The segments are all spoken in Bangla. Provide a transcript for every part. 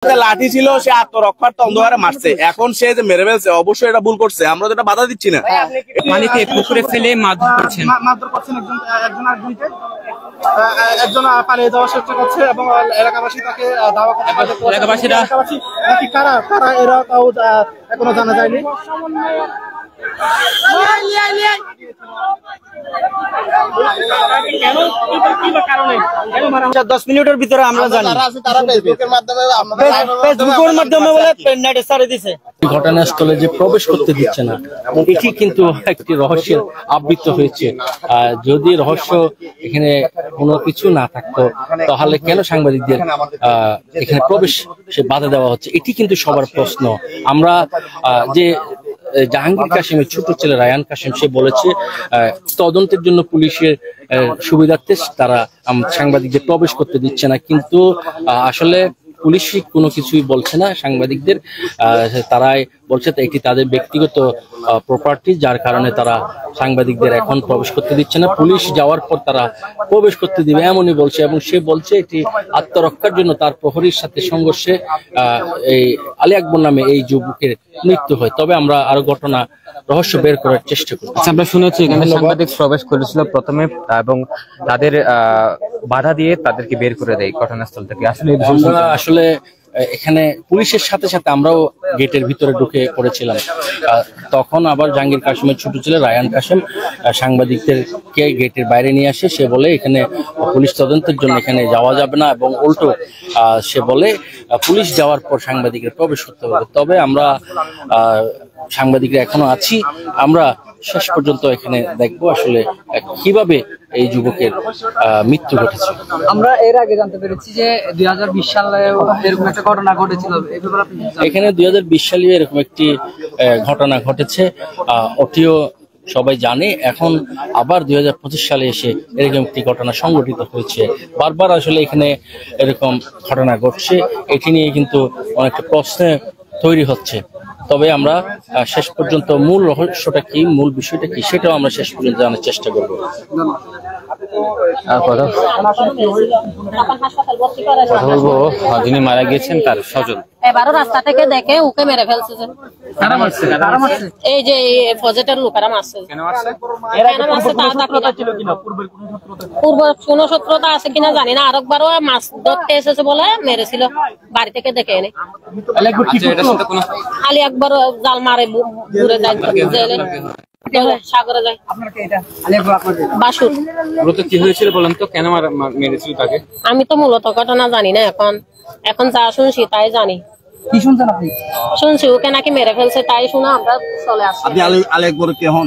লাঠি ছিল, সে আত্মরক্ষার্থে অন্ধকারে মারছে। এখন সে যে মেরে ফেলছে, অবশ্যই এটা ভুল করছে, আমরা তো এটা বাধা দিচ্ছি না। পানিতে পুকুরে ফেলে মারধর করছেন একজন পালিয়ে যাওয়ার চেষ্টা করছে এবং এলাকাবাসী তাকে দাওয়া করছে। এলাকাবাসীরা কারা কারা এরা তাও এখনো জানা যায়নি। 10 মিনিটের ভিতরে আমরা জানি ফেসবুকের মাধ্যমে বলে নেটে ছাড়ে দিছে। ঘটনাস্থলে যে প্রবেশ করতে দিচ্ছে না, এটি কিন্তু একটি রহস্যের আবৃত হয়েছে। যদি রহস্য এখানে কোনো কিছু না থাকতো তাহলে কেন সাংবাদিকদের এখানে প্রবেশ সে বাধা দেওয়া হচ্ছে, এটি কিন্তু সবার প্রশ্ন। আমরা যে জাহাঙ্গীর কাশিমের ছোট ছেলে রায়ান কাশিম, সে বলেছে তদন্তের জন্য পুলিশের সুবিধার্থে তারা সাংবাদিকদের প্রবেশ করতে দিচ্ছে না, কিন্তু আসলে পুলিশ কোনো কিছুই বলছে না সাংবাদিকদের। তারাই বলছে এটি তাদের ব্যক্তিগত প্রপার্টি, যার কারণে তারা সাংবাদিকদের এখন প্রবেশ করতে দিচ্ছে না। পুলিশ যাওয়ার পর তারা প্রবেশ করতে দিবে এমনই বলছে, এবং সে বলছে এটি আত্মরক্ষার জন্য তার প্রহরীর সাথে সংঘর্ষে এই আলী আকবর নামে এই যুবকের মৃত্যু হয়। তবে আমরা আরো ঘটনা রহস্য বের করার চেষ্টা করি। আমরা শুনেছি এখানে সাংবাদিক প্রবেশ করেছিল প্রথমে এবং তাদের বাধা দিয়ে তাদেরকে বের করে দেয় ঘটনাস্থল থেকে। আসলে এখানে পুলিশের সাথে সাথে আমরাও গেটের ভিতরে ঢুকে পড়েছিলাম। তখন আবার জাহাঙ্গীর কাশিমের ছোট ছেলে রায়ান কাশিম সাংবাদিকদেরকে গেটের বাইরে নিয়ে আসে। সে বলে এখানে পুলিশ তদন্তের জন্য এখানে যাওয়া যাবে না, এবং উল্টো সে বলে পুলিশ যাওয়ার পর সাংবাদিকরা প্রবেশ করতে হবে। তবে আমরা সাংবাদিকরা এখনো আছি, আমরা শেষ পর্যন্ত এখানে দেখবো আসলে কিভাবে এই যুবকের মৃত্যু ঘটেছে। আমরা এর আগে জানতে পেরেছি যে 2020 সালে এরকম একটা ঘটনা ঘটেছিল। এখানে 2020 সালে এরকম একটি ঘটনা ঘটেছে, ওটিও সবাই জানে। এখন আবার 2025 সালে এসে এরকম একটি ঘটনা সংঘটিত হয়েছে। বারবার আসলে এখানে এরকম ঘটনা ঘটছে, এটি নিয়ে কিন্তু অনেকটা প্রশ্ন তৈরি হচ্ছে। তবে আমরা শেষ পর্যন্ত মূল রহস্যটা কি, মূল বিষয়টা কি, সেটাও আমরা শেষ পর্যন্ত জানার চেষ্টা করবো। কথা বলবো যিনি মারা গিয়েছেন তার স্বজন। এবারও রাস্তা থেকে দেখে ওকে মেরে ফেলছে। এই যে প্রজেক্টের লোকেরা মারছে। পূর্ব কোনো শত্রুতা আছে কিনা জানি না, আরেকবারও মাছ ধরতে এসেছে বলে মেরেছিল, বাড়ি থেকে দেখে এনে। আলী আকবর জাল মারে ঘুরে যায় জেলে, সাগরে যায়। কি হয়েছিল বলেন তো, কেন মেরেছিল তাকে? আমি তো মূলত ঘটনা জানি না, এখন যা শুনছি তাই জানি। কি শুনছেন আপনি? শুনছি ওকে নাকি মেরে ফেলছে, তাই শুনে আমরা চলে আসছি। আপনি আলী আকবর কে হন?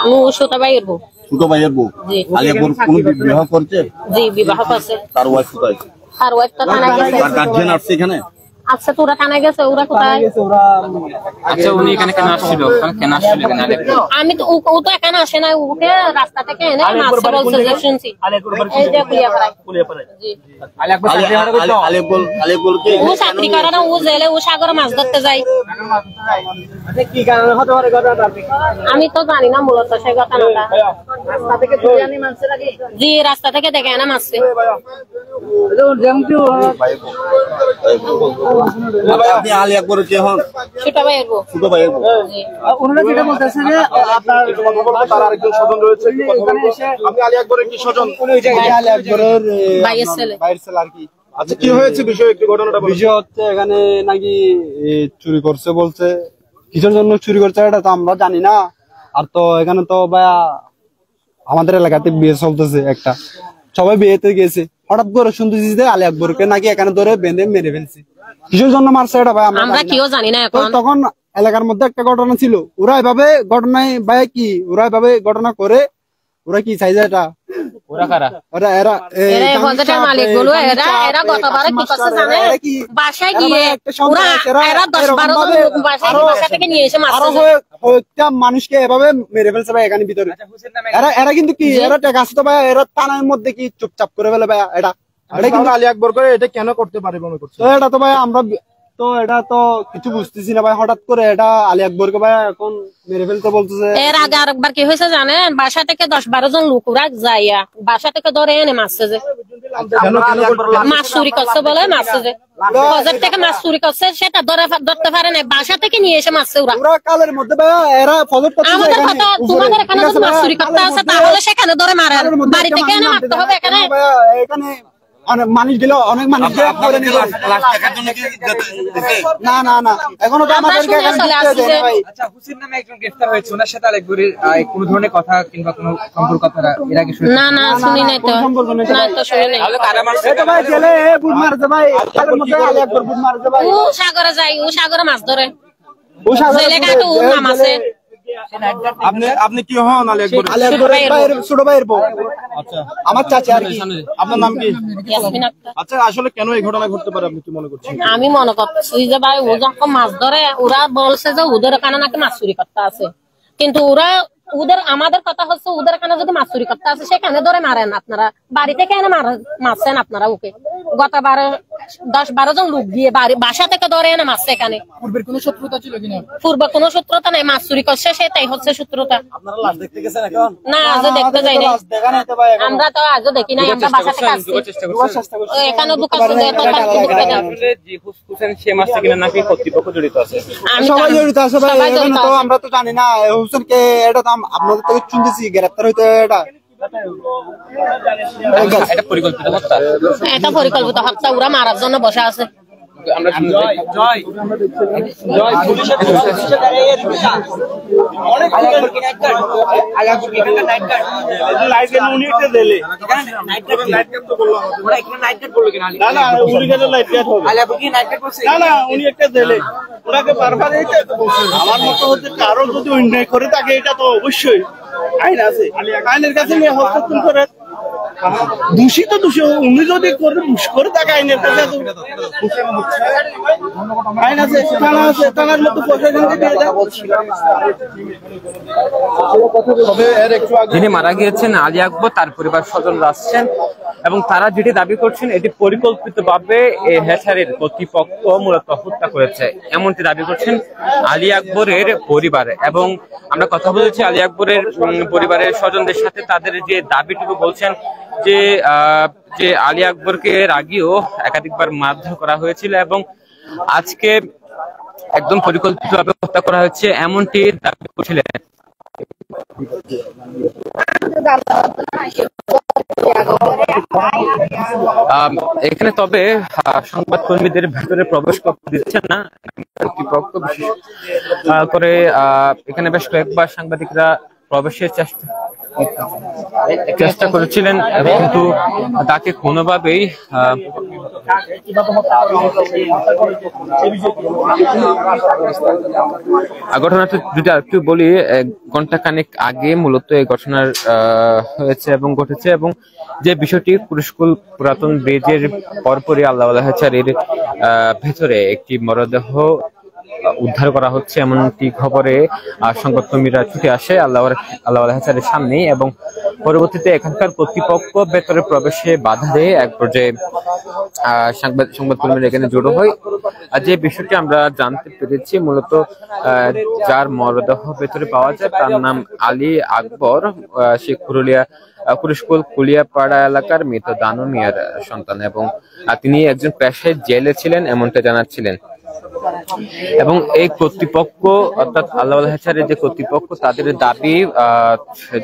আমি ছোট ভাইয়ের বউ। ছোট ভাইয়ের বউ? জি। আলী আকবর কোন বিবাহ করছে? জি, বিবাহ করছে। তার ওয়াইফ কোথায়? তার ওয়াইফ তো থানায় গেছে। তার গার্জিয়ান আসছে এখানে? আচ্ছা, তোরা থানায় গেছে, ওরা কোথায়? আচ্ছা, উনি এখানে কেন আসছিল? কেন আসছিল এখানে? আমি তো ও তো এখানে আসে না, ওকে রাস্তা থেকে এনে মারছে বলছে যে শুনছি। এই যে কুলিয়াপাড়ায়। জি। আলী আকবর কে? ও চাকরি করে না, ও জেলে, ও সাগরে মাছ ধরতে যায়। কি কারণে হতে পারে ঘটনাটা? আমি তো জানি না মূলত সেই ঘটনাটা। রাস্তা থেকে ধরে আনি মারছে নাকি? জি, রাস্তা থেকে দেখে এনে মারছে। আপনি আলী আকবর কে হন? ছোট ভাইয়ের বউ। ছোট ভাইয়ের বউ? ওনারা যেটা বলতেছে যে আপনার তার আরেকজন স্বজন রয়েছে, আপনি আলী আকবরের কি স্বজন? আলী আকবরের ভাইয়ের ছেলে। ভাইয়ের ছেলে আর কি। আচ্ছা, কি হয়েছে বিষয়, একটু ঘটনাটা বলুন। বিষয় হচ্ছে এখানে নাকি চুরি করছে বলছে, কিসের জন্য চুরি করছে এটা তো আমরা জানি না। আর তো এখানে তো ভাইয়া আমাদের এলাকাতে বিয়ে চলতেছে একটা, সবাই বিয়েতে গেছে, হঠাৎ করে শুনতেছি যে আলী আকবরকে নাকি এখানে ধরে বেঁধে মেরে ফেলছে। কিসের জন্য মারছে এটা ভাই আমরা কিও জানি না। এখন তখন এলাকার মধ্যে একটা ঘটনা ছিল, ওরা এভাবে ঘটনায় ভাই কি ওরা এভাবে ঘটনা করে, ওরা কি চাইছে এটা? ওরা কারা? ওরা এরা প্রজেক্টের মালিক গুলো, এরা গতবারে কি করছে জানে? বাসায় গিয়ে এরা 10-12 জন বাসা থেকে নিয়ে এসে মারছে। মানুষকে এভাবে মেরে ফেলছে ভাই এখানে ভিতরে। এরা কিন্তু কি এরা টাকা আছে তো ভাই, এরা থানার মধ্যে কি চুপচাপ করে ফেলে ভাই? এটা আলী আকবর করে এটা কেন করতে পারে মনে করছে? এটা তো ভাই আমরা তো এটা তো কিছু বুঝতেছি না ভাই, হঠাৎ করে এটা আলী আকবরকে ভাই এখন মেরে ফেলতে বলতেছে। এর আগে আরেকবার কি হয়েছে জানেন, বাসা থেকে 10-12 জন লোক ওরা যাইয়া বাসা থেকে ধরে এনে মারছে, যে মাছ চুরি করছে বলে মারছে, যে বাজার থেকে মাছ চুরি করছে সেটা ধরতে পারে না, বাসা থেকে নিয়ে এসে মারছে ওরা। কালের মধ্যে ভাই এরা ফলো করতেছে। আমাদের কথা, তোমাদের এখানে যদি মাছ চুরি করতে আছে তাহলে সেখানে ধরে মারেন, বাড়ি থেকে এনে মারতে হবে এখানে। এখানে অনেক মানুষ গেল, অনেক মানুষ না না না এখনো তো আমাদেরকে ভাই। আচ্ছা, হুসেন নামে একজন গ্রেফতার হয়েছে, ওনার সাথে আলেকগড়ের কোনো ধরনের কথা কিংবা কোনো সম্পর্ক আপনারা এর আগে শুনেছেন? না না শুনি নাই তো, না তো শুনি নাই। ভাই জেলে বুট মারছে ভাই, কালের মধ্যে আলী আকবর বুট মারছে ভাই। ও সাগরে যাই, ও সাগরে মাছ ধরে, ও সাগরে জেলে কাটে ওর নাম আছে। আপনি কি হন আলী আকবর? আলী আকবরের ছোট ভাইয়ের বউ। আচ্ছা, আমার চাচা আর কি। আপনার নাম কি? ইয়াসমিন আক্তার। আচ্ছা, আসলে কেন এই ঘটনা ঘটতে পারে আপনি কি মনে করছেন? আমি মনে করছি যে ভাই ও যখন মাছ ধরে ওরা বলছে যে ওদের এখানে নাকি মাছ চুরি করতে আছে, কিন্তু ওরা আমাদের কথা হচ্ছে ওদের এখানে যদি মাছ চুরি করতে আছে সেখানে ধরে মারেন আপনারা, বাড়ি থেকে এনে মারছেন আপনারা ওকে। গত 10-12 জন লোক দিয়ে বাসা থেকে ধরে এনে মারছে এখানে। পূর্বের কোনো শত্রুতা ছিল কিনা? পূর্বে কোনো শত্রুতা নাই, মাছ চুরি করছে সেটাই হচ্ছে শত্রুতা। আপনারা লাশ দেখতে গেছেন এখন? না আজও দেখতে যাই নাই, আমরা তো আজও দেখি নাই, আমরা বাসা থেকে আসছি এখানে ঢুকার সুযোগ এত হুসেন সে মাছটা কিনা নাকি কর্তৃপক্ষ জড়িত আছে। সবাই জড়িত আছে ভাই, এখানে তো আমরা তো জানি না। হোসেনকে এটা তো আপনাদের থেকে শুনতেছি গ্রেফতার হইতে, এটা পরিকল্পিত হত্যা, এটা পরিকল্পিত হত্যা, ওরা মারার জন্য বসে আছে। আমরা আমার মতো হচ্ছে কারো যদি অন্যায় করে থাকে এটা তো অবশ্যই আইন আছে, আইনের কাছে নিয়ে হস্তক্ষেপ করে দোষী তো দোষী, উনি যদি করে থাকে আইনের কাছে আইন আছে, থানা আছে, থানার মতো যিনি মারা গিয়েছেন আলী আকবর তার পরিবার স্বজনরা আসছেন এবং তারা যেটি দাবি করছেন এটি পরিকল্পিতভাবে এই হ্যাচারির কর্তৃপক্ষ মূলত হত্যা করেছে, এমনটি দাবি করছেন আলী আকবরের পরিবার। এবং আমরা কথা বলেছি আলী আকবরের পরিবারের স্বজনদের সাথে, তাদের যে দাবিটুকু বলছেন যে আলী আকবরকে এর আগেও একাধিকবার মারধর করা হয়েছিল এবং আজকে একদম পরিকল্পিতভাবে হত্যা করা হচ্ছে এমনটি দাবি করছিলেন। এখানে তবে সংবাদ কর্মীদের ভেতরে প্রবেশ করতে দিচ্ছেন না কর্তৃপক্ষ, বিশেষ করে এখানে বেশ কয়েকবার সাংবাদিকরা প্রবেশের চেষ্টা করেছিলেন কিন্তু তাকে কোনোভাবেই ঘটনাটা যদি একটু বলি, ঘন্টাখানেক আগে মূলত এই ঘটনার হয়েছে এবং ঘটেছে এবং যে বিষয়টি কুরুশকুল পুরাতন ব্রিজের পরপরই আল্লাহ হ্যাচারির ভেতরে একটি মরদেহ উদ্ধার করা হচ্ছে এমনটি খবরে সংবাদকর্মীরা ছুটে আসে আল্লাহ হ্যাচারির সামনে এবং পরবর্তীতে এখানকার কর্তৃপক্ষ ভেতরে প্রবেশে বাধা দেয়। এক পর্যায়ে সংবাদকর্মীরা এখানে জড়ো হয়। যে বিষয়টি আমরা জানতে পেরেছি মূলত যার মরদেহ ভেতরে পাওয়া যায় তার নাম আলী আকবর, সে কুরুশকুল কুলিয়াপাড়া এলাকার মৃত দানু মিয়ার সন্তান এবং তিনি একজন পেশায় জেলে ছিলেন এমনটা জানাচ্ছিলেন। এবং এই কর্তৃপক্ষ অর্থাৎ আল্লাহ হ্যাচারির যে কর্তৃপক্ষ তাদের দাবি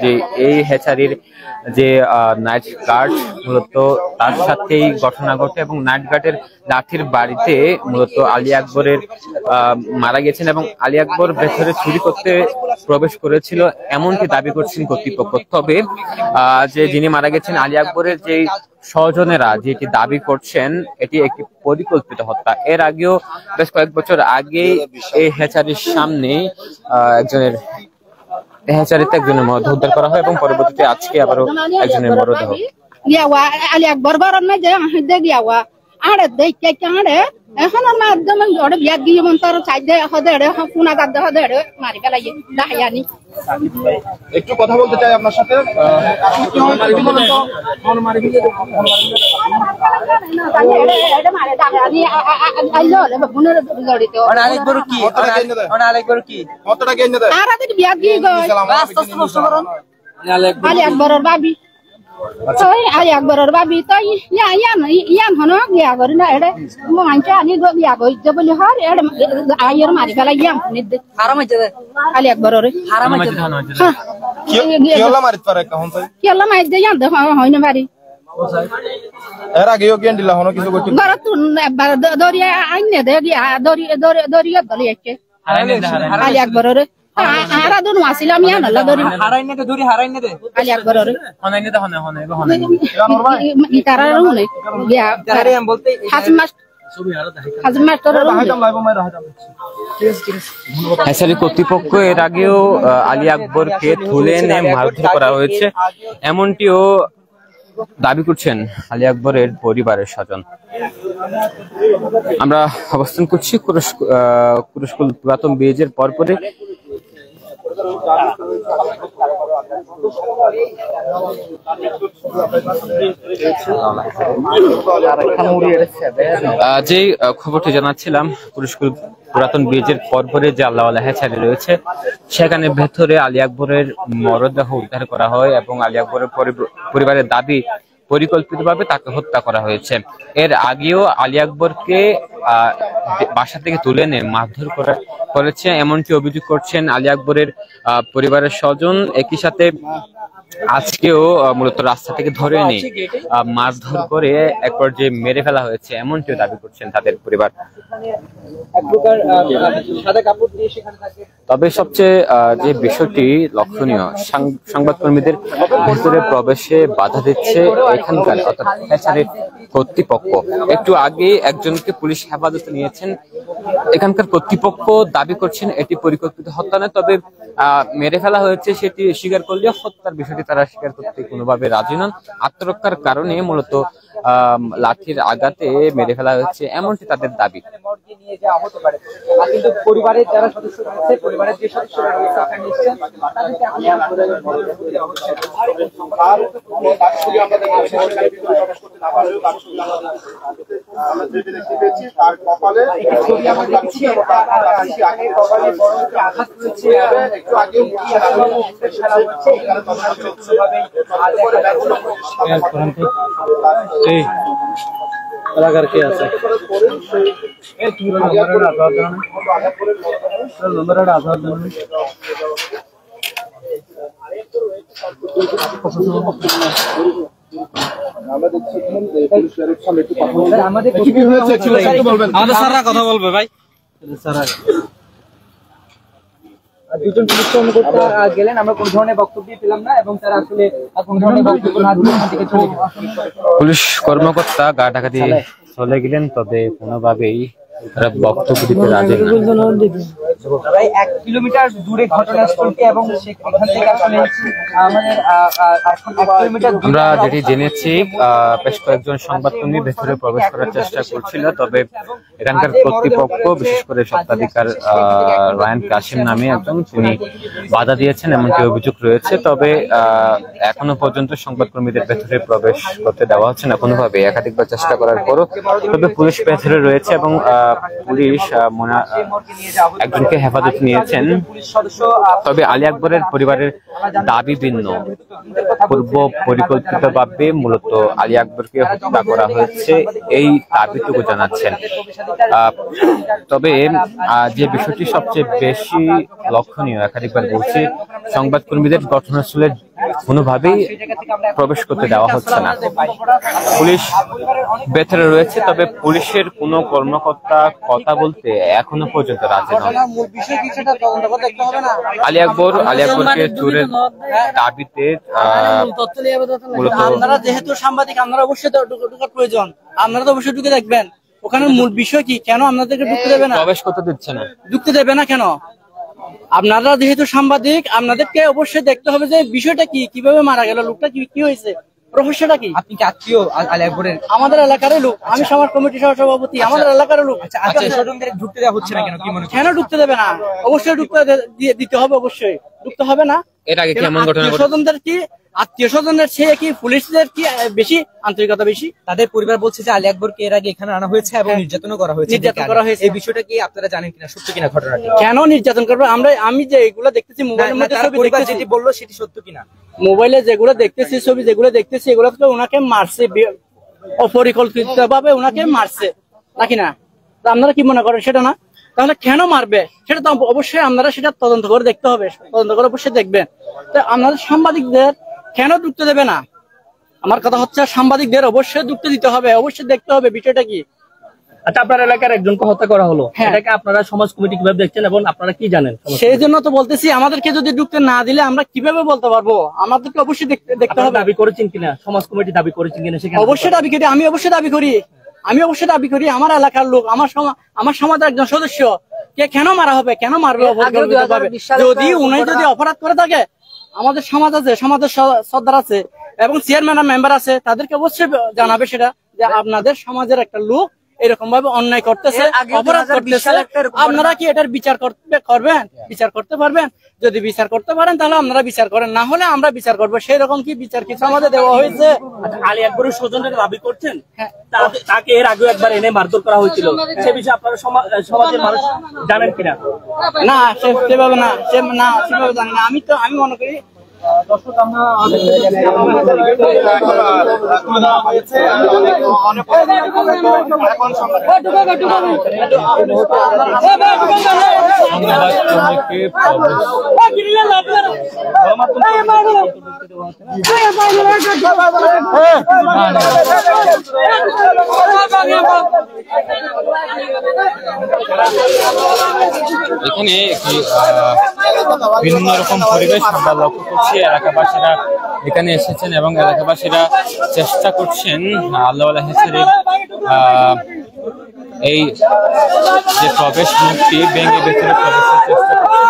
যে এই হ্যাচারির যে নাইট গার্ড মূলত তার সাথেই ঘটনা ঘটে এবং নাইট গার্ডের লাঠির বাড়িতে মূলত আলী আকবরের মারা গেছেন এবং আলী আকবর ভেতরে চুরি করতে প্রবেশ করেছিল এমনটি দাবি করছেন কর্তৃপক্ষ। তবে যে যিনি মারা গেছেন আলী আকবরের যে স্বজনেরা যেটি দাবি করছেন এটি একটি পরিকল্পিত হত্যা। এর আগেও বেশ কয়েক বছর আগে এই হ্যাচারির সামনে একজনের মরদেহ উদ্ধার করা হয় এবং পরবর্তীতে আজকে আবারও একজনের মরদেহ আলী আকবর বারণ না যে এখন আর মাধ্যমে ওরে বিয়াত গিয়ে মন তার চাইদে হদে কোনা গাদ হদে মারি ফেলাই দাহায়ানি একটু কথা বলতে চাই আপনার সাথে কি হয় কি বলেন তো কতটা কেন দেয় আর আগে বিয়াত গিয়ে আলী আকবরের বাবি আলী আকবরের বাবি তো ইয়ান হন গিয়া করি না এটা মানছে আনি গিয়া গইতে বলি হর এটা আইয়ের মারি ফেলা ইয়াম নিদে হারাম হইছে আলী আকবরের হারাম হইছে হ্যাঁ কি হলো মারিত পারে কোন তাই কি হলো মাই দে ইয়ান দেখো হইনা পারি এর আগেও কেন দিলা হনো কিছু কইতে ঘর তো দরিয়া আইনে দে গিয়া দরিয়া দলি আছে আলী আকবরের হারা দন মাসিলাম ইয়ান আল্লাহ দরি হারাইনে দে দূরি হারাইনে দে আলী আকবরের হনাইনে দে হনাইনে গিটারার হনে গিয়া আরে আমি বলতে হাসিম মাস্টারের হ্যাচারি কর্তৃপক্ষ এর আগেও আলী আকবরকে তুলে এনে মারধর করা হয়েছে এমনটিও দাবি করছেন আলী আকবরের পরিবারের স্বজন। আমরা অবস্থান করছি কুরুশকুল পুরাতন ব্রিজের পরপরে। যে খবরটি জানাচ্ছিলাম কুরুশকুল পুরাতন ব্রিজের পরপরে যে আল্লাহওয়ালা হ্যাচারি রয়েছে সেখানে ভেতরে আলী আকবরের মরদেহ উদ্ধার করা হয় এবং আলী আকবরের পরিবারের দাবি পরিকল্পিতভাবে তাকে হত্যা করা হয়েছে। এর আগেও আলী আকবরকে বাসা থেকে তুলে এনে মারধর করেছে এমনটি অভিযোগ করছেন আলী আকবরের পরিবারের স্বজন। একই সাথে আজকেও মূলত রাস্তা থেকে ধরে এনে মারধর করে এক পর্যায়ে মেরে ফেলা হয়েছে এমনটিও দাবি করছেন তাদের পরিবার। তবে সবচেয়ে যে বিষয়টি লক্ষণীয়, সংবাদকর্মীদের ভিতরে প্রবেশে বাধা দিচ্ছে এখানকার অর্থাৎ হ্যাচারির কর্তৃপক্ষ। একটু আগে একজনকে পুলিশ হেফাজতে নিয়েছেন। এখানকার কর্তৃপক্ষ দাবি করছেন এটি পরিকল্পিত হত্যা নয়, তবে মেরে ফেলা হয়েছে সেটি স্বীকার করলেও হত্যার বিষয়টি তারা স্বীকার করতে কোনোভাবে রাজি নন। আত্মরক্ষার কারণে মূলত লাঠির আঘাতে মেরে ফেলা হয়েছে এমনটি তাদের দাবি। কিন্তু পরিবারের যারা সদস্য রয়েছে, পরিবারের যে সদস্যরা রয়েছে এলাকার কে আছে আমাদের স্যাররা কথা বলবে ভাই। দুজন পুলিশ কর্মকর্তা গেলেন, আমরা কোনো ধরনের বক্তব্য পেলাম না এবং তারা আসলে কোনো ধরনের বক্তব্য না দিয়ে দিকে চলে গেলেন। পুলিশ কর্মকর্তা গা ঢাকা দিয়ে চলে গেলেন, তবে কোনোভাবেই তারা বক্তব্য দিতে রাজি নন। প্রায় 1 কিলোমিটার দূরে ঘটনাস্থলটি এবং সেখান থেকে আসলে আমাদের এখন 1 কিলোমিটার আমরা যেটি জেনেছি বেশ কয়েকজন সংবাদকর্মী ভেতরে প্রবেশ করার চেষ্টা করছিল, তবে এখানকার কর্তৃপক্ষ বিশেষ করে স্বত্বাধিকার রায়ান কাশিম নামে একজন, তিনি বাধা দিয়েছেন এমনটি অভিযোগ রয়েছে। তবে এখনো পর্যন্ত সংবাদকর্মীদের ভেতরে প্রবেশ করতে দেওয়া হচ্ছে না কোনোভাবে, একাধিকবার চেষ্টা করার পরও। তবে পুলিশ ভেতরে রয়েছে এবং পুলিশ একজনকে হেফাজতে নিয়েছেন। তবে আলী আকবরের পরিবারের দাবি ভিন্ন। পূর্ব পরিকল্পিতভাবে মূলত আলী আকবরকে হত্যা করা হয়েছে এই দাবিটুকু জানাচ্ছেন। তবে যে বিষয়টি সবচেয়ে বেশি লক্ষণীয়, একাধিকবার বলছি, সংবাদকর্মীদের ঘটনাস্থলে কোনোভাবেই প্রবেশ করতে দেওয়া হচ্ছে না। পুলিশ ভেতরে রয়েছে, তবে পুলিশের কোনো কর্মকর্তা কথা বলতে এখনো পর্যন্ত রাজি নন। আলী আকবরকে চোরের দাবিতে মূলত আপনারা যেহেতু সাংবাদিক, আপনারা অবশ্যই ঢোকার প্রয়োজন, আপনারা তো অবশ্যই ঢুকে দেখবেন ওখানে মূল বিষয় কি, কেন আপনাদেরকে ঢুকতে দেবে না, প্রবেশ করতে দিচ্ছে না, ঢুকতে দেবে না কেন? আপনারা যেহেতু সাংবাদিক, আপনাদেরকে অবশ্যই দেখতে হবে যে বিষয়টা কি, কিভাবে মারা গেল লোকটা, কি হয়েছে, রহস্যটা কি? আপনি কি আত্মীয় আলী আকবরের? আমাদের এলাকার লোক, আমি সমাজ কমিটির সভাপতি, আমাদের এলাকার লোক। আত্মীয় স্বজনদের ঢুকতে দেওয়া হচ্ছে না কেন, কি মনে করেন? কেন ঢুকতে দেবে না? অবশ্যই দিতে হবে, অবশ্যই ঢুকতে হবে না? এর আগে কেমন ঘটনা ঘটেছে? স্বজনদের কি, আত্মীয় স্বজনদের চেয়ে কি পুলিশদের কি বেশি আন্তরিকতা বেশি? তাদের পরিবার বলছে যে আলী আকবরকে এর আগে এখানে আনা হয়েছে এবং নির্যাতন করা হয়েছে। এই বিষয়টা কি আপনারা জানেন কিনা, সত্য কিনা ঘটনাটি? কেন নির্যাতন করবে? আমি যে এগুলো দেখতেছি মোবাইলের মধ্যে, ছবি দেখতেছি, যেটি বললো সেটি সত্য কিনা? মোবাইলে যেগুলো দেখতেছি, ছবি যেগুলো দেখতেছি, এগুলো তো ওনাকে মারছে, অপরিকল্পিত ভাবে ওনাকে মারছে নাকি না? আপনারা কি মনে করেন সেটা না? তাহলে কেন মারবে সেটা তো অবশ্যই আপনারা সেটা তদন্ত করে দেখতে হবে, তদন্ত করে অবশ্যই দেখবেন। তো আপনাদের সাংবাদিকদের কেন ঢুকতে দেবে না? আমার কথা হচ্ছে সাংবাদিকদের অবশ্যই ঢুকতে দিতে হবে, অবশ্যই দেখতে হবে বিষয়টা কি। আচ্ছা, আপনার এলাকার একজনকে হত্যা করা হলো, এটাকে আপনারা সমাজ কমিটি কিভাবে দেখছেন এবং আপনারা কি জানেন? সেই জন্য তো বলতেছি, আমাদেরকে যদি ঢুকতে না দিলে আমরা কিভাবে বলতে পারবো? আমাদেরকে অবশ্যই দেখতে হবে। দাবি করেছেন কিনা, সমাজ কমিটি দাবি করেছেন কিনা? সেখানে অবশ্যই দাবি করি, আমি অবশ্যই দাবি করি। আমার এলাকার লোক, আমার সমাজের একজন সদস্য কে কেন মারা হবে, কেন মারবে? যদি উনি যদি অপরাধ করে থাকে, আমাদের সমাজ আছে, সমাজের সর্দার আছে এবং চেয়ারম্যান মেম্বার আছে, তাদেরকে অবশ্যই জানাবে সেটা যে আপনাদের সমাজের একটা লোক এরকম ভাবে অন্যায় করতেছে, অপরাধ করতেছে, আপনারা কি এটার বিচার করবেন? বিচার করতে পারবেন? যদি বিচার করতে পারেন তাহলে আপনারা বিচার করেন, না হলে আমরা বিচার করবো। সেই রকম কি বিচার কিছু আমাদের দেওয়া হয়েছে? আলী আকবরের স্বজনরা দাবি করছেন তাকে এর আগে একবার এনে মারধর করা হয়েছিল, সে বিষয়ে আপনারা সমাজের মানুষ জানেন কিনা? না, সেভাবে না, সেভাবে জানি না। আমি মনে করি এখানে একটি ভিন্ন রকম পরিবেশ আমরা লক্ষ্য করছি। এলাকাবাসীরা এখানে এসেছেন এবং এলাকাবাসীরা চেষ্টা করছেন আল্লাহওয়ালা হেসারির এই যে প্রবেশ মুখটি ভেঙে ভেতরে প্রবেশের চেষ্টা করছেন।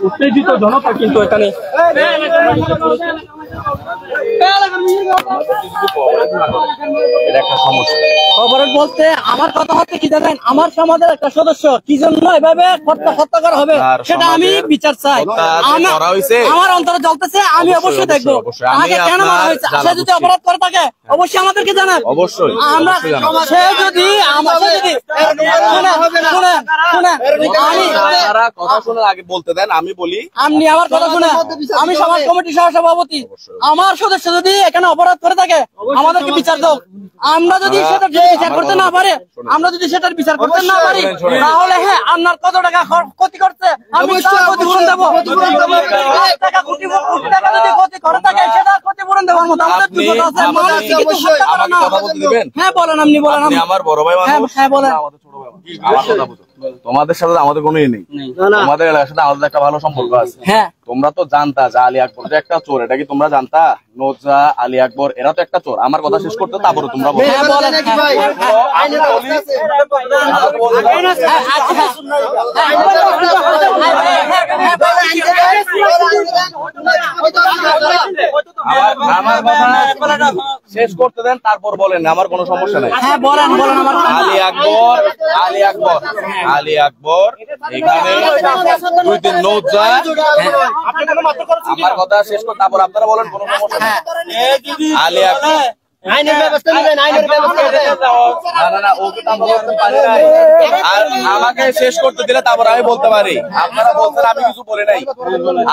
উত্তেজিত জনতা কিন্তু এখানে খবরের বলতে আমার কথা হচ্ছে কি জানেন, আমার সমাজের একটা সদস্য কি জন্য এভাবে হত্যা করা হবে সেটা আমি বিচার চাই। আমার অন্তরে জ্বলতেছে, আমি অবশ্যই দেখবো আমাকে কেন মারা হয়েছে। সে যদি অপরাধ করে থাকে অবশ্যই আমাদেরকে জানান। অবশ্যই আমরা সে যদি কথা শোনার আগে বলতে দেন, আমি বলি। আপনি আমার কথা শুনে, আমি সমাজ কমিটির সভাপতি, আমার সদস্য যদি এখানে অপরাধ করে থাকে আমাদেরকে বিচার দাও। আমরা যদি সেটা বিচার করতে না পারি, তাহলে হ্যাঁ আপনার কত টাকা ক্ষতি করছে আমি ক্ষতিপূরণ দেবো। কোটি টাকা যদি ক্ষতি করে থাকে সেটা ক্ষতিপূরণ দেওয়ার মতো আমাদের যোগ্যতা আছে। হ্যাঁ বলেন, আপনি বলেন। আমার বড় ভাই, হ্যাঁ বলেন। তোমাদের সাথে আমাদের কোনো ইয়ে নেই, তোমাদের এলাকার সাথে আমাদের একটা ভালো সম্পর্ক আছে। হ্যাঁ, তোমরা তো জানতা যে আলী আকবর যে একটা চোর, এটা কি তোমরা জানতা? নোজা, আলী আকবর এরা তো একটা চোর। আমার কথা শেষ করতে তারপরে তোমরা বলো। আমার কথা শেষ করতে দেন, তারপর বলেন, আমার কোনো সমস্যা নাই। আলী আকবর এখানে 2 দিন নোজা, আমার কথা শেষ করতে তারপর আপনারা বলেন, কোনো সমস্যা নাই। আলী আকবর আইনের ব্যবস্থা নেবেন, আইনের ব্যবস্থা না ওকে তো আমাকে শেষ করতে দিলে তারপর আমি বলতে পারি। আপনারা বলছেন, আমি কিছু বলি নাই।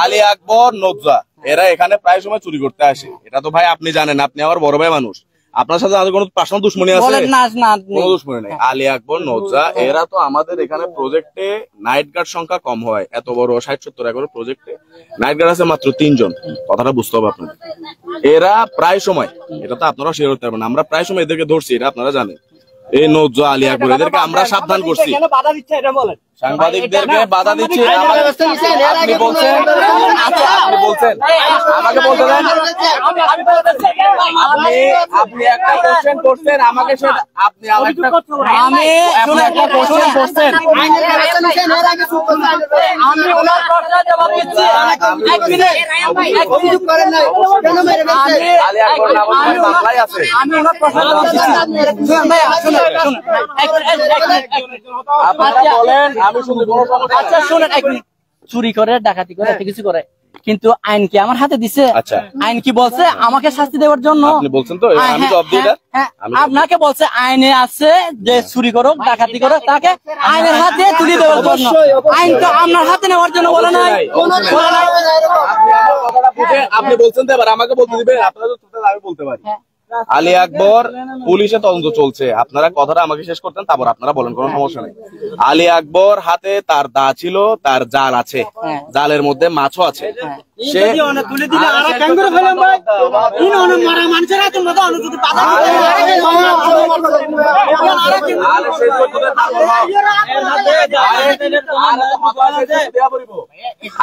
আলী আকবর, নোজা এরা এখানে প্রায় সময় চুরি করতে আসে, এটা তো ভাই আপনি জানেন, আপনি আমার বড় ভাই মানুষ। আপনার সাথে আমাদের কোনো পার্সোনাল দুশ্মনী আছে? কোনো দুশ্মনী নেই। আলী আকবর, নোজা এরা তো আমাদের এখানে প্রজেক্টে নাইট গার্ড সংখ্যা কম হয়, এত বড় 60-70 একর প্রজেক্টে নাইট গার্ড আছে মাত্র 3 জন। কথাটা বুঝতে হবে আপনাদের। এরা প্রায় সময়, এটা তো আপনারা শেয়ার করতে পারবেন, আমরা প্রায় সময় এদেরকে ধরছি, এটা আপনারা জানেন। এই নজরুল আলী আকবর এদেরকে আমরা সাবধান করছি, বাধা দিচ্ছে এটা বলেন। সাংবাদিকদেরকে বাধা দিচ্ছি। আপনি বলছেন আপনি বলছেন আমাকে বলতে দেন। আপনি একটা কোশ্চেন করছেন আমাকে, সেটা আপনি একটা কোশ্চেন করছেন, আমি ওনার প্রশ্নের জবাব দিচ্ছি। এক মিনিট, অভিযোগ করেন নাই কেন মেরে গেছে? আলী আকবর নামে মামলায় আছে। আমি ওনার প্রশ্নের জবাব দিচ্ছি। শুনুন ভাই, শুনুন আপনারা বলেন, আমি শুনতে কোনো সমস্যা আচ্ছা শুনেন, এক মিনিট। চুরি করে, ডাকাতি করে, এত কিছু করে, কিন্তু আইন কি আমার হাতে দিছে? আচ্ছা, আইন কি বলছে আমাকে শাস্তি দেওয়ার জন্য? আপনি বলছেন তো, আমি জবাব দিই না। আপনাকে বলছে আইনে আছে যে চুরি করুক, ডাকাতি করুক, তাকে আইনের হাতে তুলে দেওয়ার জন্য। আইন তো আপনার হাতে নেওয়ার জন্য বলে নাই। আপনি বলছেন তো, এবার আমাকে বলতে দিবেন। আপনারা আমি বলতে পারি। আলী আকবর পুলিশে তদন্ত চলছে, আপনারা কথাটা আমাকে শেষ করতেন, তারপর আপনারা বলেন, কোনো সমস্যা নেই। আলী আকবর হাতে তার দা ছিল, তার জাল আছে, জালের মধ্যে মাছও আছে। সে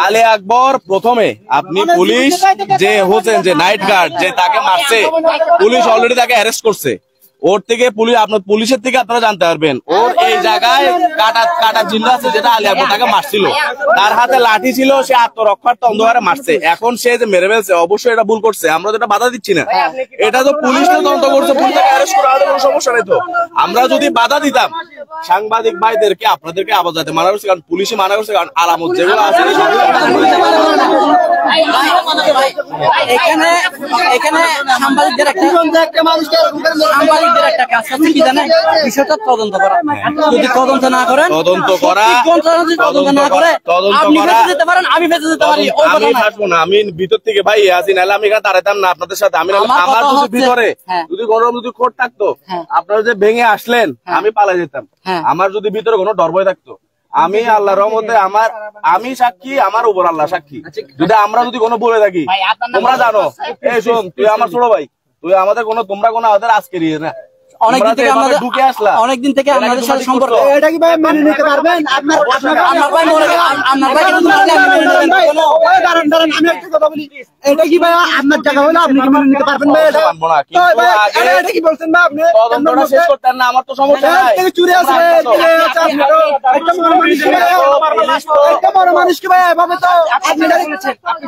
আলী আকবর প্রথমে, আপনি পুলিশ যে হোসেন যে নাইট গার্ড যে তাকে মারছে, পুলিশ অলরেডি তাকে অ্যারেস্ট করছে। ওর থেকে পুলিশ, আপনার পুলিশের থেকে আপনারা জানতে পারবেন ওর এই জায়গায় কাটা চিহ্ন আছে, যেটা আলী আকবর তাকে মারছিল। তার হাতে লাঠি ছিল, সে আত্মরক্ষার্থে অন্ধকারে মারছে। এখন সে যে মেরে ফেলছে, অবশ্যই এটা ভুল করছে, আমরা তো এটা বাধা দিচ্ছি না। এটা তো পুলিশ তো তদন্ত করছে, পুলিশ তাকে অ্যারেস্ট করা হলে কোনো সমস্যা নেই। তো আমরা যদি বাধা দিতাম, সাংবাদিক ভাইদেরকে আপনাদেরকে আবার যাতে মানা করছে, কারণ পুলিশে মানা করছে, কারণ আলামত যেগুলো আছে। এখানে সাংবাদিকদের একটা কাজ আছে কি জানেন, বিষয়টা তদন্ত করা। যদি তদন্ত না করেন, তদন্ত না করে আপনি বেঁচে যেতে পারেন, আমি বেঁচে যেতে পারি। আমি থাকবো না, আমি ভিতর থেকে ভাই আছি, নাহলে আমি এখানে দাঁড়াতাম না আপনাদের সাথে। আমি আমার যদি ভিতরে যদি গরম যদি খোট থাকতো, আপনারা যে ভেঙে আসলেন, আমি পালাই যেতাম। আমার যদি ভিতরে কোনো ডর ভয় থাকতো, আমি আল্লাহর রহমতে আমি সাক্ষী, আমার উপর আল্লাহ সাক্ষী। যদি আমরা যদি কোনো বলে থাকি, তোমরা জানো, এই শোন, তুই আমার ছোট ভাই, তুই আমাদের কোনো, তোমরা কোনো আমাদের আজকের না, অনেকদিন থেকে আপনাদের সাথে সম্পর্ক। এটা কি ভাই মেনে নিতে পারবেন? আপনার ভাই আপনার ভাই আমি একটা কথা বলি, এটা কি ভাই আপনার জায়গা হলো, আপনি কি মেনে নিতে পারবেন? ভাই এটা পারবো না, কিন্তু আগে এটা কি বলছেন না, আপনি তদন্তটা শেষ করতেন না, আমার তো সমস্যা নাই। থেকে চুরি আছে, একটা বড় মানুষ কি ভাই এভাবে তো আপনি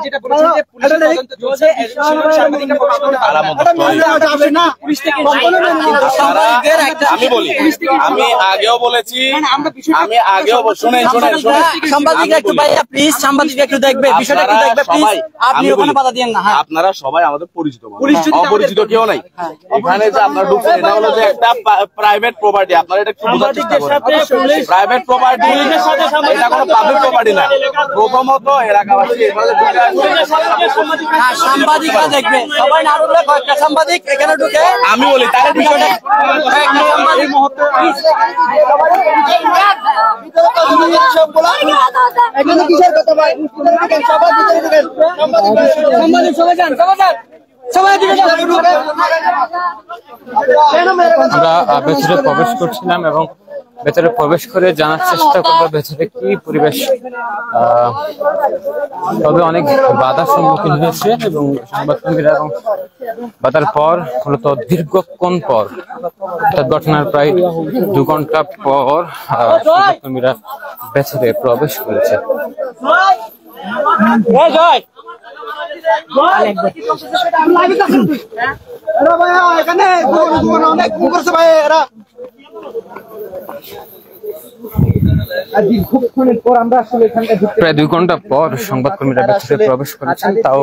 যেটা বলেছেন যে পুলিশ তদন্ত চলছে, সাংবাদিকরা প্রশ্ন করে না, পুলিশ থেকে আমি বলি, আমি আগেও বলেছি, আমি আগেও শুনেন, সাংবাদিক একটু ভাই প্লিজ, সাংবাদিক একটু দেখবে, বিষয়টা একটু দেখবে প্লিজ, আপনি ওখানে বাধা দিয়েন না। আপনারা সবাই আমাদের পরিচিত, অপরিচিত কেউ নাই এখানে। যে আপনারা ঢুকছেন, এটা হলো যে একটা প্রাইভেট প্রপার্টি, আপনারা এটা একটু বোঝার চেষ্টা করেন। প্রাইভেট প্রপার্টি, এটা কোনো পাবলিক প্রপার্টি না। প্রথমত এলাকাবাসী এভাবে ঢুকে আসবে, সাংবাদিকরা দেখবে, সবাই না ঢুকলে কয়েকটা সাংবাদিক এখানে ঢুকে। আমি বলি তাহলে বিষয়টা আমরা ভেতরে প্রবেশ করছিলাম এবং ভেতরে প্রবেশ করে জানার চেষ্টা করবো ভেতরে কি পরিবেশ। তবে অনেক বাধার সম্মুখীন হয়েছে এবং সাংবাদিকরা, এবং বাধার পর মূলত দীর্ঘক্ষণ পর, অর্থাৎ ঘটনার প্রায় 2 ঘন্টা পর সাংবাদিকরা ভেতরে প্রবেশ করেছে। প্রায় 2 ঘন্টা পর সংবাদকর্মীরা ভেতরে প্রবেশ করেছেন, তাও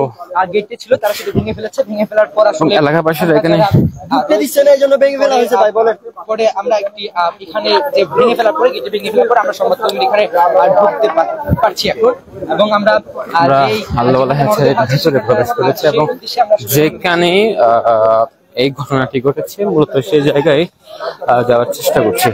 ছিল তারা সেটা ভেঙে ফেলেছে। ভেঙে ফেলার পর আসলে এলাকাবাসীরা এখানে পরে আমরা এখানে যে ভেঙে ফেলার পরে, গেটে ভেঙে ফেলার পর আমরা সংবাদকর্মী এখানে ঢুকতে পারছি এখন, এবং আমরা ভেতরে প্রবেশ করেছি এবং যেখানে এই ঘটনাটি ঘটেছে মূলত সেই জায়গায় যাওয়ার চেষ্টা করছি।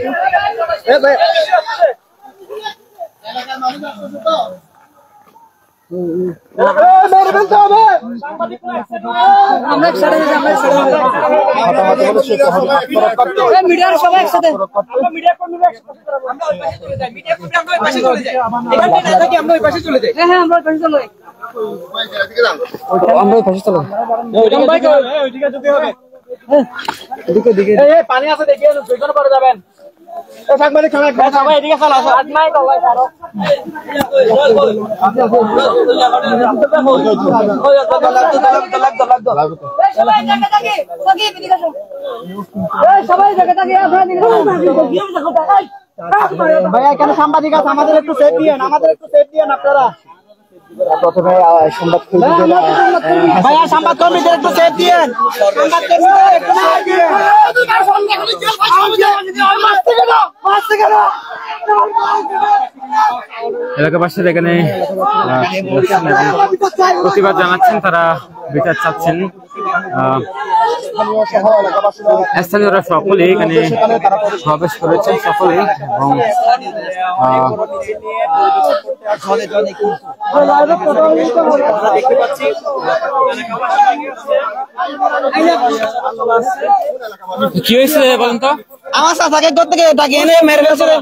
মিডিয়ার সবাই একসাথে আমরা ওই পাশে চলে যাই। হ্যাঁ আমরা ওই পাশে চলে যাই। আমরা ওই পাশে চলে যাই। পানি আছে দেখে দুইজন পরে যাবেন। সবাই এদিকে চলে আসো। ভাইয়া এখানে সাংবাদিক আছে, আমাদের একটু সেফ দিয়েন, আপনারা প্রথমে সংবাদ ভাইয়া সংবাদ কর্মীদের একটু সেফ দিয়েন। এলাকাবাসীরা এখানে প্রতিবাদ জানাচ্ছেন, তারা বিচার চাচ্ছেন। স্থানীয়রা সকলেই এখানে প্রবেশ করেছেন, সকলেই, এবং কি হয়েছে বলেন তো? আমার সাথে ঘর থেকে ডাকি এনে মেরে ফেলছে।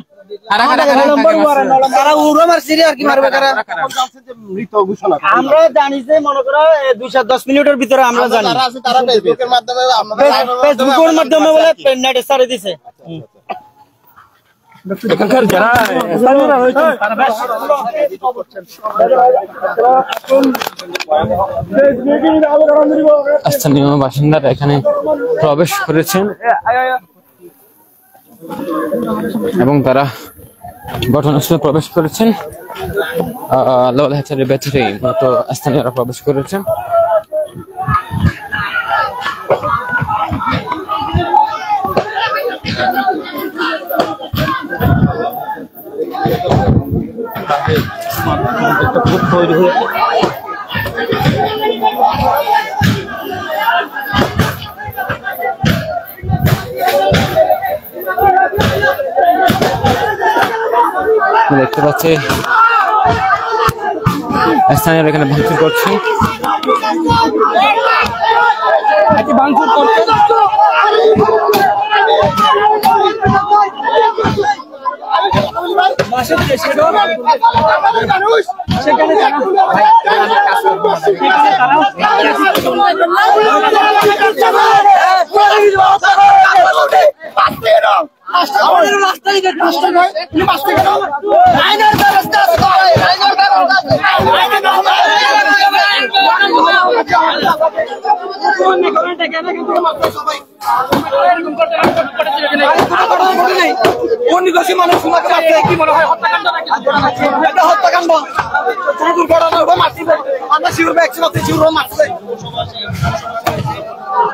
আমরা জানি যে মনে করো 210 মিনিটের ভিতরে আমরা জানি ফেসবুকের মাধ্যমে বলে নেটে ছাড়ে দিছে। এখানকার যারা স্থানীয় বাসিন্দারা এখানে প্রবেশ করেছেন এবং তারা ঘটনাস্থলে প্রবেশ করেছেন। লাউলা হ্যাচারির ভেতরে মূলত স্থানীয়রা প্রবেশ করেছেন। দেখতে পাচ্ছি স্থানীয়রা এখানে ভাঙচুর করছে।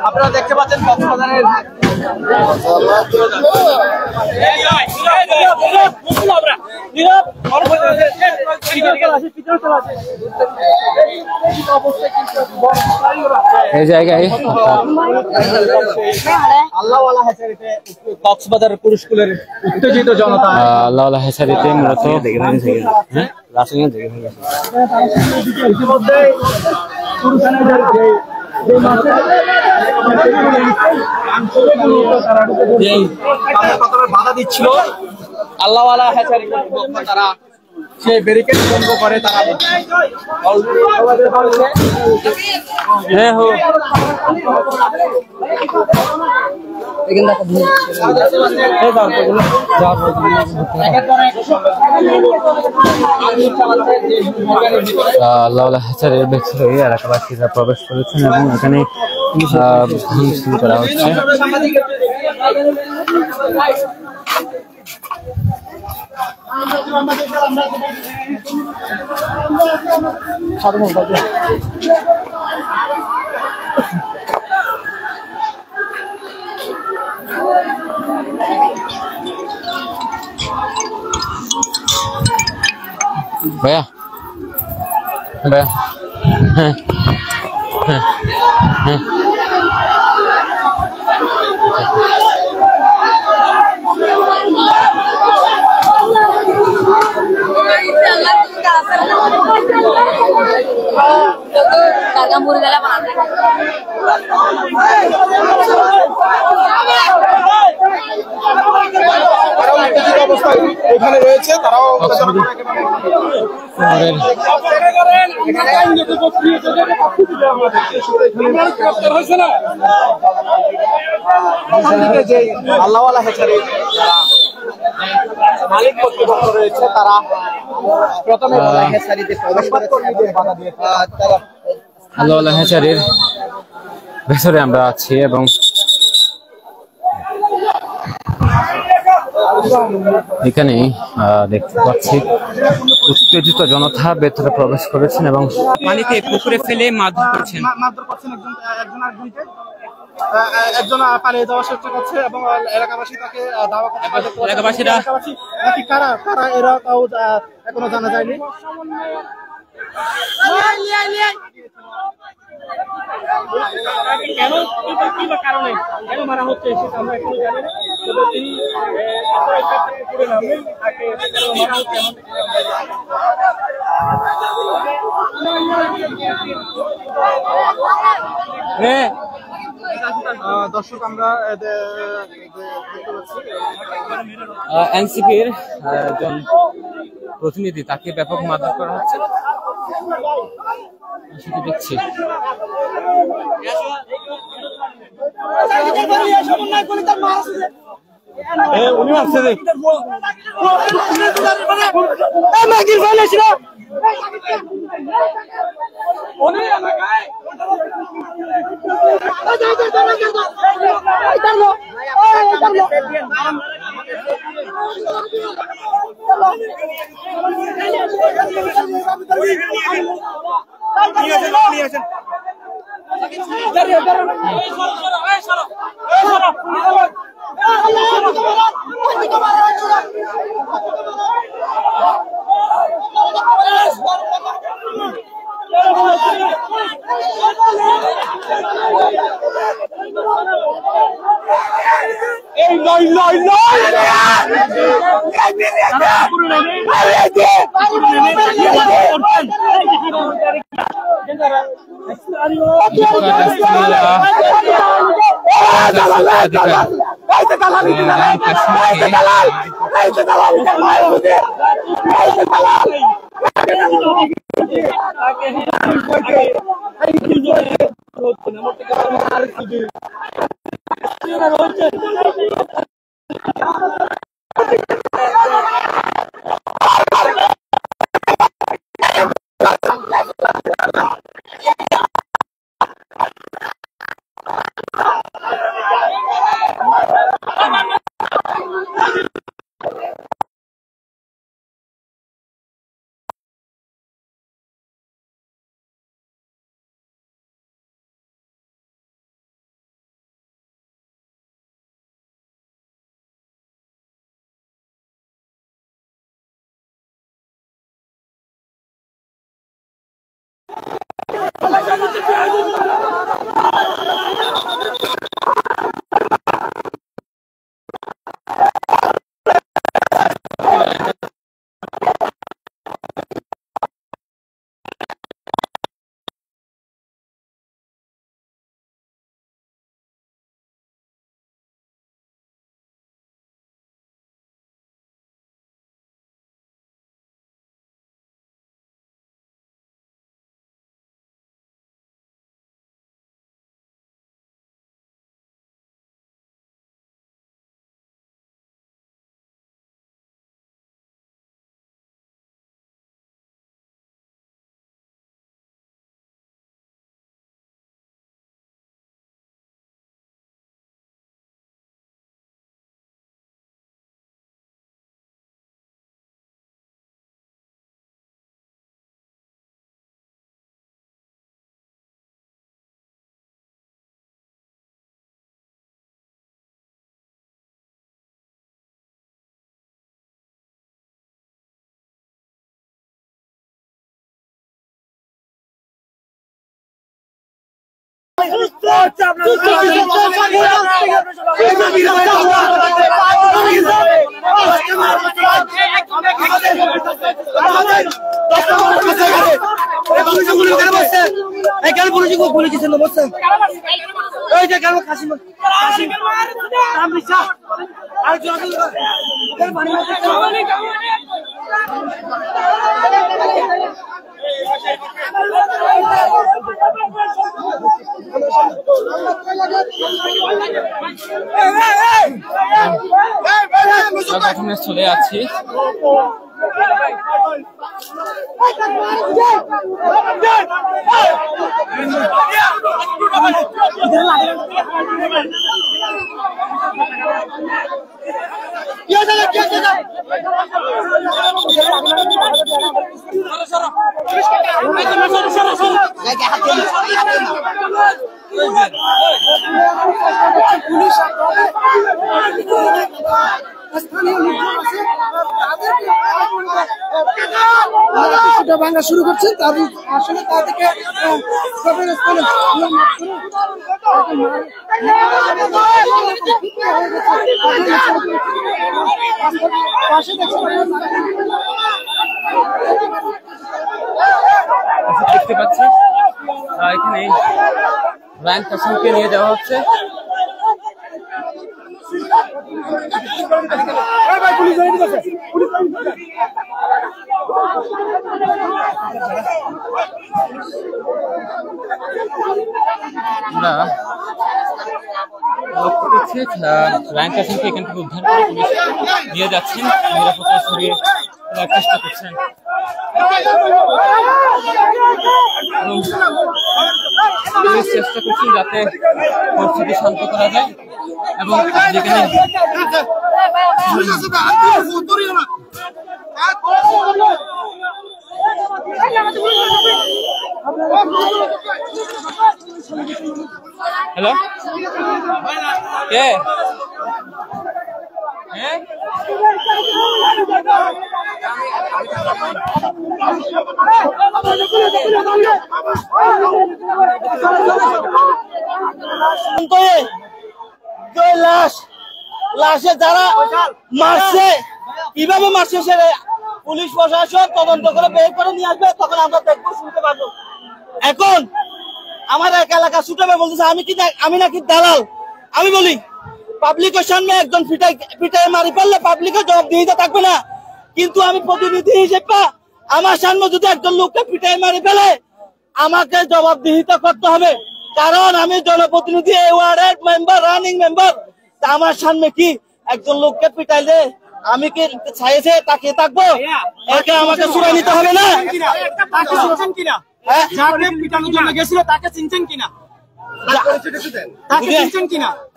আপনারা দেখতে পাচ্ছেন কক্সবাজারের এই জায়গায় কক্সবাজার পুরুষ স্কুলের উত্তেজিত জনতা লাউলা হ্যাচারিতে মূলত ইতিমধ্যে বাধা দিচ্ছিল আল্লাহওয়ালা হ্যাচারি কর্তৃপক্ষ, তারা সেই ব্যারিকেড বন্ধ করে তারা লাউলা হ্যাচারির ভেতরে এলাকাবাসীরা প্রবেশ করেছেন এবং এখানে ভাঙচুর করা হচ্ছে। ভাইয়া ভাইয়া হ্যাঁ হ্যাঁ হ্যাঁ এখানে রয়েছে তারাও আল্লাহওয়ালা হেচারি মালিক কর্তৃপক্ষ রয়েছে, তারা প্রথমে হেচারিতে প্রবেশ করেছে এবং বাধা দিয়েছে। আল্লাহওয়ালা হেচারির ভেতরে আমরা আছি এবং এখানে দেখতে পাচ্ছি উত্তেজিত জনতা ভেতরে প্রবেশ করেছেন এবং পানিতে পুকুরে ফেলে মারধর করছেন। একজন পালিয়ে যাওয়ার চেষ্টা করছে এবং এলাকাবাসী তাকে দাওয়া করছে। এলাকাবাসীরা নাকি কারা কারা এরা তাও এখনো জানা যায়নি। কেন কি বা কারণে কেন মারা হচ্ছে সেটা আমরা এখনো জানি না। তবে তিনি পুকুরে নামলেন, তাকে মারা হচ্ছে দর্শক আমরা দেখতে পাচ্ছি এনসিপির একজন প্রতিনিধি, তাকে ব্যাপক মারধর করা হচ্ছে সেটা দেখছি। উনি আসছে চলে আছি ভাঙা শুরু করছে তাদের আসলে তাদেরকে দেখতে পাচ্ছি এখানে রায়ান কাসিমকে নিয়ে যাওয়া হচ্ছে। আমরা লক্ষ্য করছি রায়ান কাসিমকে এখান থেকে উদ্ধার করে পুলিশ নিয়ে যাচ্ছেন, নিরাপত্তা সরিয়ে চেষ্টা করছেন। পুলিশ চেষ্টা করছেন যাতে পরিস্থিতি শান্ত করা যায় এবং যেখানে হ্যালো কে লাশে যারা মারছে কিভাবে মারছে সে পুলিশ প্রশাসন তদন্ত করে বের করে নিয়ে আসবে, তখন আমরা দেখবো, শুনতে পারবো। এখন আমার এক এলাকা ছুটাবে বলতেছে আমি নাকি দালাল। আমি বলি পাবলিকের সামনে একজন পিটাই মারি ফেললে পাবলিকের জবাব দিতে থাকবে না, কিন্তু আমি প্রতিনিধি হিসেবে আমার সামনে যদি একজন লোককে পিটাই মারি ফেলে আমাকে জবাবদিহিতা করতে হবে, কারণ আমি জনপ্রতিনিধি, এই ওয়ার্ডের মেম্বার, রানিং মেম্বার। আমার সামনে কি একজন লোককে পিটাইলে আমি কি ছাইছে তাকিয়ে থাকবো? একে আমাকে শুনে নিতে হবে না?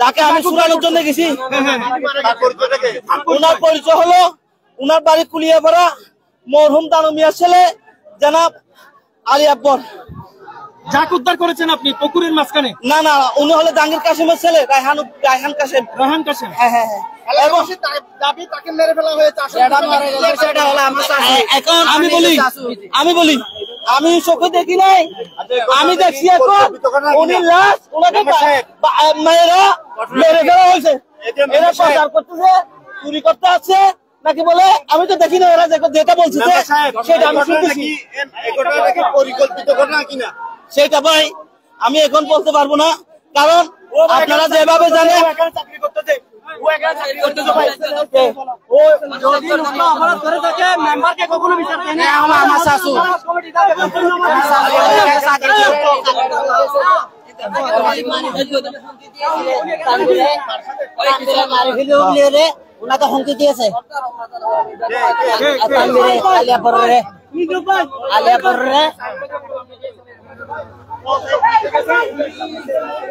তাকে আমি শুনানোর জন্য গেছি। ওনার পরিচয় হলো, ওনার বাড়ি কুলিয়াপাড়া, মরহুম দানু মিয়ার ছেলে জনাব আলী আকবর। যাকে উদ্ধার করেছেন আপনি পুকুরের মাঝখানে? না না, উনি হলো জাহাঙ্গীর কাসেমের ছেলে, রায়হান কাসেম। রায়হান কাসেম, হ্যাঁ হ্যাঁ হ্যাঁ। তাকে মেরে ফেলা হয়েছে। এখন আমি বলি আমি চোখে দেখি নাই, আমি দেখছি এখন উনি লাশ ওনাকে মেয়েরা মেরে ফেলা হয়েছে। এরা প্রচার করতেছে, চুরি করতে আছে নাকি বলে, আমি তো দেখি না। ওরা যেটা বলছে সেটা আমি শুনতেছি। পরিকল্পিত ঘটনা কিনা সেটা ভাই আমি এখন বলতে পারবো না, কারণ আপনারা যেভাবে জানেন চাকরি করতেছে মেম্বারকে কখনো বিচার দেয় না। আমার শাশু ওনাকে হুমকি দিয়েছে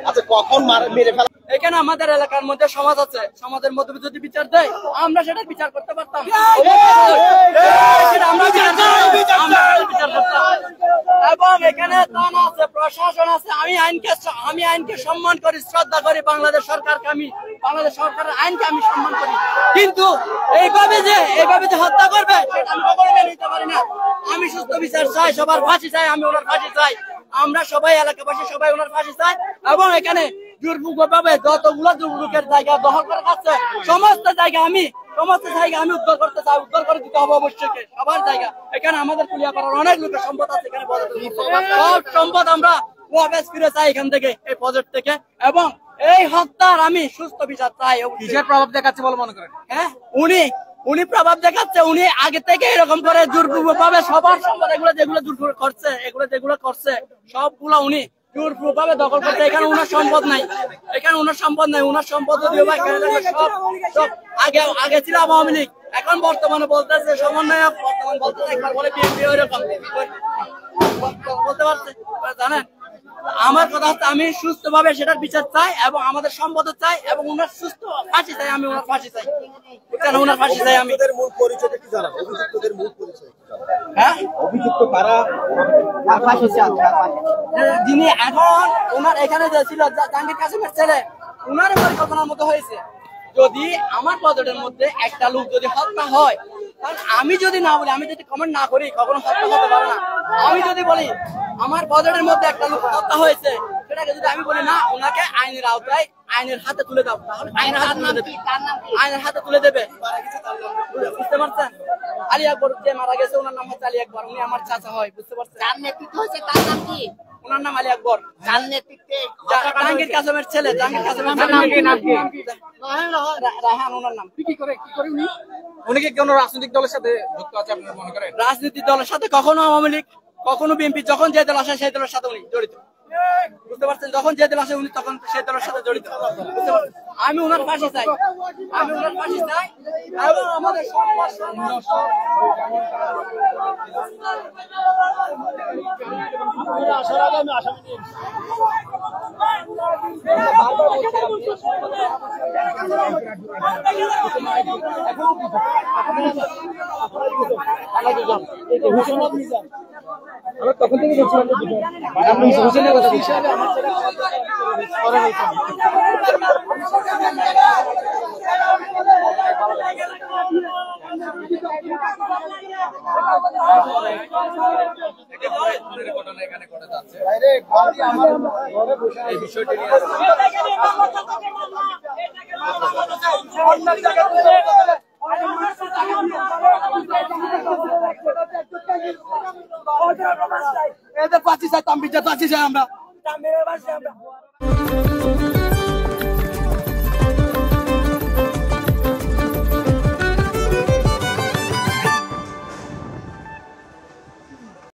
আচ্ছা কখন মেরে ফেলা? এখানে আমাদের এলাকার মধ্যে সমাজ আছে, সমাজের মধ্যে যদি বিচার দেয় আমরা সেটা বিচার করতে পারতাম। এবং এখানে থানা আছে, প্রশাসন আছে। আমি আইনকে সম্মান করি, শ্রদ্ধা করি। বাংলাদেশ সরকারকে আমি, বাংলাদেশ সরকারের আইনকে আমি সম্মান করি, কিন্তু এইভাবে যে হত্যা করবে সেটা আমি কখনো মেনে নিতে পারি না। আমি সুস্থ বিচার চাই, সবার ফাঁসি চাই, আমি ওনার ফাঁসি চাই। আমরা সবাই এলাকাবাসী সবাই ওনার ফাঁসি চাই। এবং এখানে দুর্ভোগ ভাবে যতগুলো দুর্ভোগের জায়গা দখল করে খাচ্ছে সমস্ত জায়গা আমি সমস্ত জায়গা আমি উদ্ধার করতে চাই, উদ্ধার করে দিতে হবে অবশ্যই সবার জায়গা। এখানে আমাদের কুলিয়াপাড়ার অনেক লোকের সম্পদ আছে, এখানে সব সম্পদ আমরা ওয়াপস ফিরে চাই এখান থেকে, এই প্রজেক্ট থেকে। এবং এই হত্যার আমি সুস্থ বিচার চাই। কিসের প্রভাব দেখাচ্ছে বলে মনে করেন? হ্যাঁ, উনি প্রভাব দেখাচ্ছে, উনি আগে থেকে এরকম করে জোরপূর্বকভাবে সবার সম্পদ এগুলো যেগুলো করছে সবগুলো উনি জোরপূর্বকভাবে দখল করছে। এখানে উনার সম্পদ নাই, উনার সম্পদ যদিও বা সব আগে ছিল আওয়ামী লীগ, এখন বর্তমানে বলতেছে সমন্বয়ক, বর্তমান বলতেছে একবার বলে বিএনপি, ওইরকম বলতে পারছে। জানেন, আমার কথা হচ্ছে আমি সুস্থভাবে সেটার বিচার চাই এবং আমাদের সম্পদ চাই এবং উনার সুস্থ ফাঁসি চাই। আমি উনার ফাঁসি চাই, উনার ফাঁসি চাই। আমি মূল পরিচয়টা কি জানাবো? অভিযুক্তদের মূল পরিচয়, হ্যাঁ, অভিযুক্ত কারা, যিনি এখন ওনার এখানে যে ছিল জাহাঙ্গীর কাসেমের ছেলে, উনার পরিকল্পনার মতো হয়েছে। যদি আমার প্রজেক্টের মধ্যে একটা লোক যদি হত্যা হয়, তাহলে আমি যদি না বলি, আমি যদি কমেন্ট না করি, কখনো হত্যা হতে পারে না। আমি যদি বলি আমার প্রজেক্টের মধ্যে একটা লোক হত্যা হয়েছে, সেটাকে যদি আমি বলি না, ওনাকে আইনের আওতায় আইনের হাতে তুলে দাও, তাহলে আইনের হাতে তুলে দেবে। বুঝতে পারছেন? আলী আকবর যে মারা গেছে, ওনার নাম হচ্ছে আলী আকবর, উনি আমার চাচা হয়। বুঝতে পারছেন? ওনার নাম আলী আকবর, জাহাঙ্গীর কাসেমের ছেলে। জাহাঙ্গীর কাসেমের রায়হান ওনার নাম। কি করে উনি কি কোনো রাজনৈতিক দলের সাথে যুক্ত আছে আপনারা মনে করেন? রাজনৈতিক দলের সাথে কখনো আওয়ামী লীগ, কখনো বিএনপি, যখন যে দল আসে সেই দলের সাথে উনি জড়িত। বুঝতে পারছেন? যখন যে দল আসে উনি তখন সেই দলের সাথে জড়িত। বুঝতে পারছেন? আমি ওনার ফাঁসি চাই, এবং আমাদের তখন থেকে হোসেনের কথা বলছি। এখানে ঘটে যাচ্ছে এই বিষয়টি নিয়ে পাচ্ছি চাই, আমরা